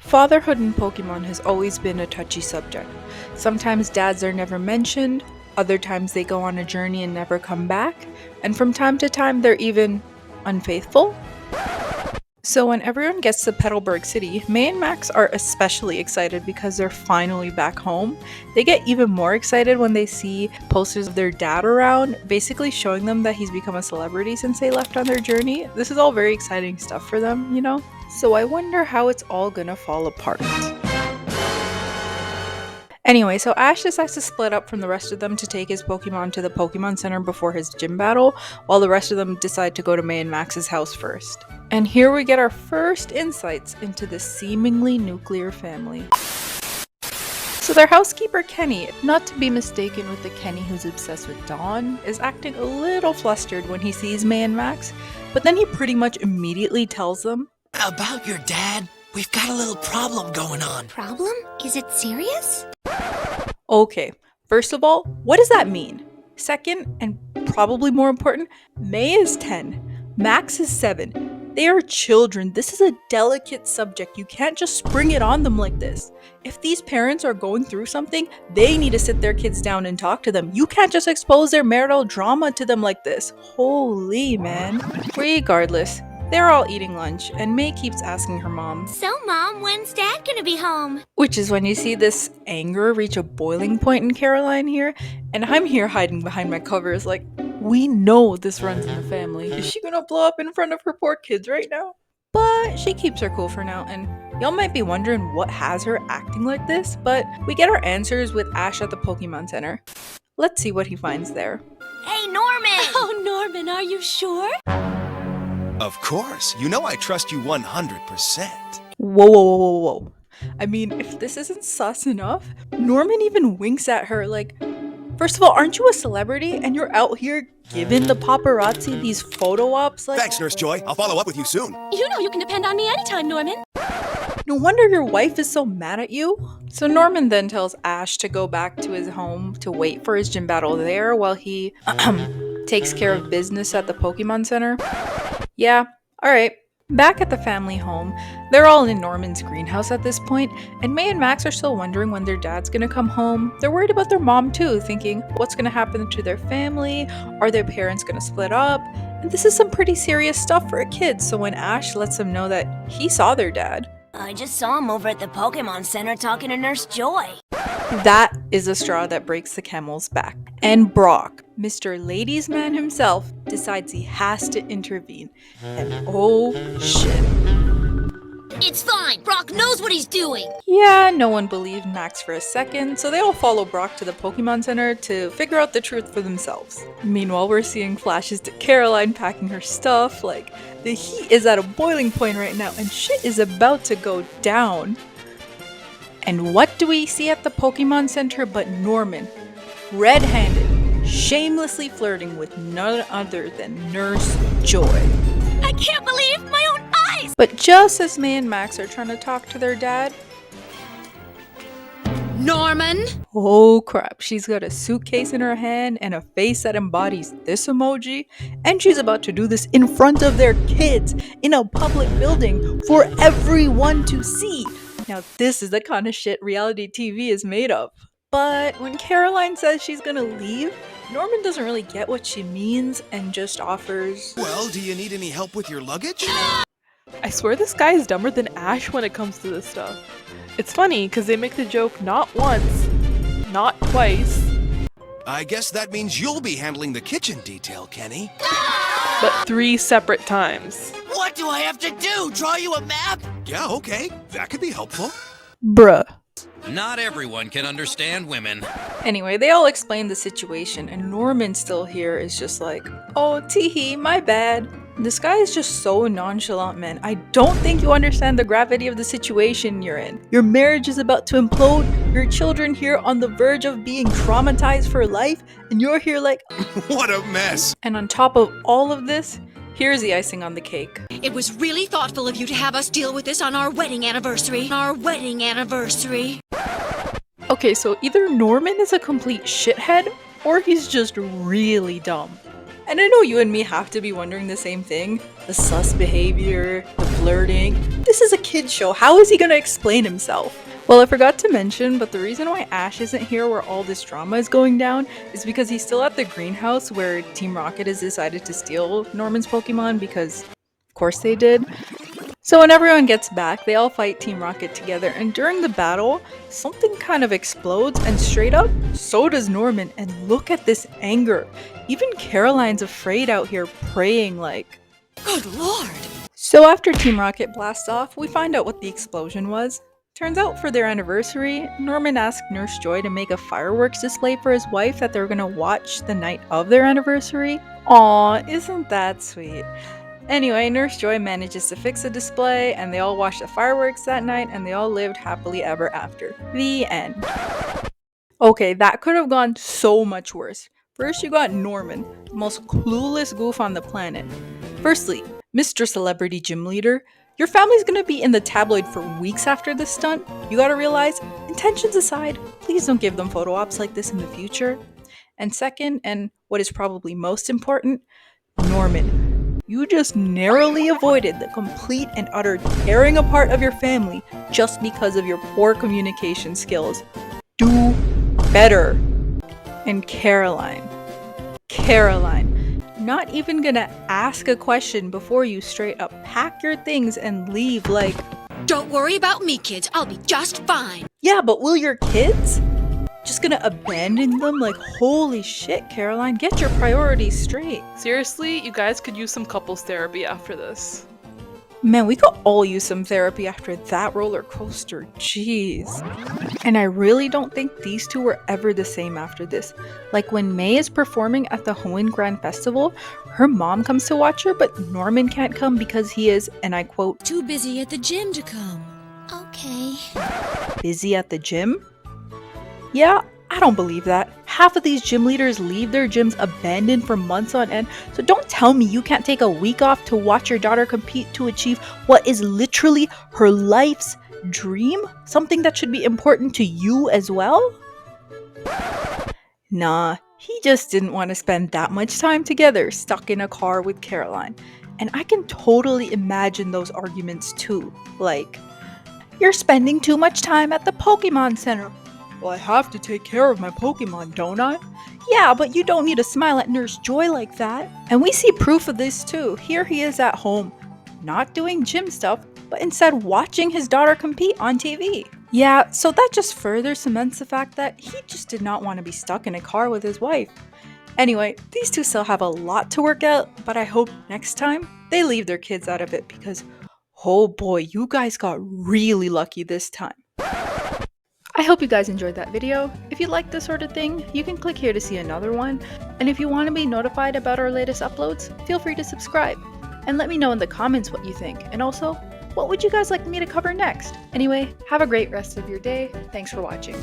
Fatherhood in Pokemon has always been a touchy subject. Sometimes dads are never mentioned, other times they go on a journey and never come back, and from time to time they're even unfaithful. So when everyone gets to Petalburg City, May and Max are especially excited because they're finally back home. They get even more excited when they see posters of their dad around, basically showing them that he's become a celebrity since they left on their journey. This is all very exciting stuff for them, you know? So I wonder how it's all gonna fall apart. Anyway, so Ash decides to split up from the rest of them to take his Pokemon to the Pokemon Center before his gym battle, while the rest of them decide to go to May and Max's house first. And here we get our first insights into this seemingly nuclear family. So their housekeeper Kenny, not to be mistaken with the Kenny who's obsessed with Dawn, is acting a little flustered when he sees May and Max, but then he pretty much immediately tells them, "About your dad, we've got a little problem going on." Problem? Is it serious? Okay, first of all, what does that mean? Second, and probably more important, May is 10, Max is 7. They are children. This is a delicate subject. You can't just spring it on them like this. If these parents are going through something, they need to sit their kids down and talk to them. You can't just expose their marital drama to them like this. Holy man. Regardless, they're all eating lunch, and May keeps asking her mom, So, Mom, when's Dad gonna be home? which is when you see this anger reach a boiling point in Caroline here, and I'm here hiding behind my covers like, we know this runs in the family. Is she gonna blow up in front of her poor kids right now? But she keeps her cool for now, and y'all might be wondering what has her acting like this, but we get our answers with Ash at the Pokemon Center. Let's see what he finds there. Hey, Norman! Oh, Norman, are you sure? Of course. You know I trust you 100%. Whoa, whoa, whoa, whoa, whoa. I mean, if this isn't sus enough, Norman even winks at her like, first of all, aren't you a celebrity and you're out here giving the paparazzi these photo ops? Like, Thanks, Nurse Joy. I'll follow up with you soon. You know you can depend on me anytime, Norman. no wonder your wife is so mad at you. So Norman then tells Ash to go back to his home to wait for his gym battle there while he takes care of business at the Pokemon Center. Yeah, alright. Back at the family home, they're all in Norman's greenhouse at this point, and May and Max are still wondering when their dad's gonna come home. They're worried about their mom too, thinking, what's gonna happen to their family? Are their parents gonna split up? And this is some pretty serious stuff for a kid, so when Ash lets them know that he saw their dad, I just saw him over at the Pokemon Center talking to Nurse Joy. that is a straw that breaks the camel's back. And Brock, Mr. Ladies Man himself, decides he has to intervene. And oh shit. It's fine. Brock knows what he's doing. Yeah, no one believed Max for a second, so they all follow Brock to the Pokemon Center to figure out the truth for themselves. Meanwhile, we're seeing flashes to Caroline packing her stuff, like, the heat is at a boiling point right now and shit is about to go down. And what do we see at the Pokemon Center but Norman, red-handed, shamelessly flirting with none other than Nurse Joy. I can't believe my own eyes! But just as May and Max are trying to talk to their dad, Norman? oh crap, she's got a suitcase in her hand and a face that embodies this emoji, and she's about to do this in front of their kids in a public building for everyone to see. Now this is the kind of shit reality TV is made of. But when Caroline says she's gonna leave, Norman doesn't really get what she means and just offers, Well, do you need any help with your luggage? I swear this guy is dumber than Ash when it comes to this stuff. It's funny because they make the joke not once, not twice, I guess that means you'll be handling the kitchen detail, Kenny. but 3 separate times. What do I have to do? Draw you a map? Yeah, okay. That could be helpful. bruh. Not everyone can understand women. Anyway, they all explain the situation, and Norman still here is just like, oh, teehee, my bad. This guy is just so nonchalant, man. I don't think you understand the gravity of the situation you're in. Your marriage is about to implode, your children here on the verge of being traumatized for life, and you're here like, What a mess. and on top of all of this, here's the icing on the cake. It was really thoughtful of you to have us deal with this on our wedding anniversary. Okay, so either Norman is a complete shithead, or he's just really dumb. And I know you and me have to be wondering the same thing. The sus behavior, the flirting. This is a kid's show. How is he gonna explain himself? Well, I forgot to mention, but the reason why Ash isn't here where all this drama is going down is because he's still at the greenhouse where Team Rocket has decided to steal Norman's Pokemon because, of course, they did. So when everyone gets back, they all fight Team Rocket together, and during the battle, something kind of explodes, and straight up, so does Norman, and look at this anger. Even Caroline's afraid out here praying like... Good lord! So after Team Rocket blasts off, we find out what the explosion was. Turns out for their anniversary, Norman asked Nurse Joy to make a fireworks display for his wife that they were gonna watch the night of their anniversary. Aw, isn't that sweet? Anyway, Nurse Joy manages to fix a display, and they all watched the fireworks that night, and they all lived happily ever after. The end. Okay, that could have gone so much worse. First, you got Norman, the most clueless goof on the planet. Firstly, Mr. Celebrity Gym Leader, your family's gonna be in the tabloid for weeks after this stunt. You gotta realize, intentions aside, please don't give them photo ops like this in the future. And second, and what is probably most important, Norman, you just narrowly avoided the complete and utter tearing apart of your family just because of your poor communication skills. Do better. And Caroline, not even gonna ask a question before you straight up pack your things and leave like... Don't worry about me, kids. I'll be just fine. Yeah, but will your kids? Just gonna abandon them? Like, holy shit, Caroline, get your priorities straight. Seriously, you guys could use some couples therapy after this. Man, we could all use some therapy after that roller coaster, jeez. And I really don't think these two were ever the same after this. Like when May is performing at the Hoenn Grand Festival, her mom comes to watch her, but Norman can't come because he is, and I quote, Too busy at the gym to come. Okay. busy at the gym? Yeah, I don't believe that. Half of these gym leaders leave their gyms abandoned for months on end, so don't tell me you can't take a week off to watch your daughter compete to achieve what is literally her life's dream? Something that should be important to you as well? Nah, he just didn't want to spend that much time together stuck in a car with Caroline. And I can totally imagine those arguments too. Like, you're spending too much time at the Pokemon Center. Well, I have to take care of my Pokemon, don't I? Yeah, but you don't need to smile at Nurse Joy like that. And we see proof of this too. Here he is at home, not doing gym stuff, but instead watching his daughter compete on TV. Yeah, so that just further cements the fact that he just did not want to be stuck in a car with his wife. Anyway, these two still have a lot to work out, but I hope next time they leave their kids out of it because, oh boy, you guys got really lucky this time. I hope you guys enjoyed that video. If you like this sort of thing, you can click here to see another one. And if you want to be notified about our latest uploads, feel free to subscribe. And let me know in the comments what you think. And also, what would you guys like me to cover next? Anyway, have a great rest of your day. Thanks for watching.